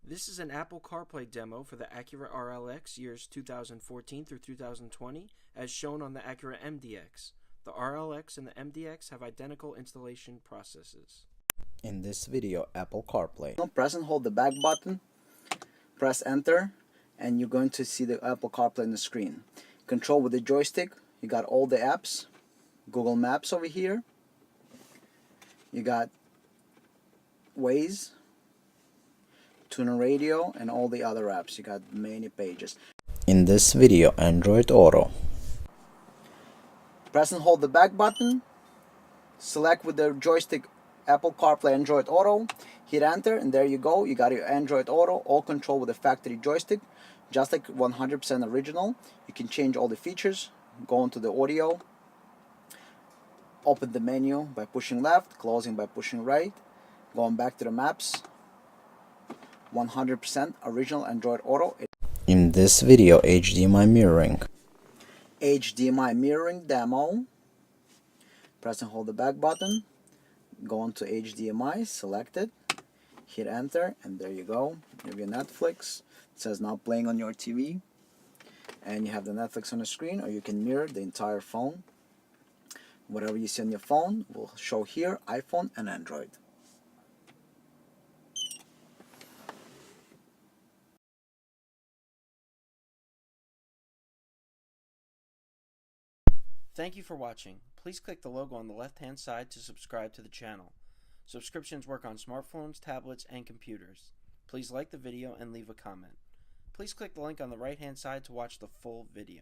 This is an Apple CarPlay demo for the Acura RLX years 2014 through 2020 as shown on the Acura MDX. The RLX and the MDX have identical installation processes. In this video, Apple CarPlay. Press and hold the back button, press enter, and you're going to see the Apple CarPlay on the screen. Control with the joystick, you got all the apps, Google Maps over here, you got Waze, Tuner Radio, and all the other apps. You got many pages. In this video, Android Auto. Press and hold the back button, select with the joystick Apple CarPlay Android Auto, hit enter, and there you go. You got your Android Auto, all control with the factory joystick, just like 100% original. You can change all the features, go into the audio, open the menu by pushing left, closing by pushing right, going back to the maps. 100% original Android Auto. In this video, HDMI mirroring. HDMI mirroring demo. Press and hold the back button, go into HDMI, select it, hit enter, and there you go. You have your Netflix. It says now playing on your TV, and you have the Netflix on the screen, or you can mirror the entire phone. Whatever you see on your phone will show here, iPhone and Android. Thank you for watching. Please click the logo on the left-hand side to subscribe to the channel. Subscriptions work on smartphones, tablets, and computers. Please like the video and leave a comment. Please click the link on the right-hand side to watch the full video.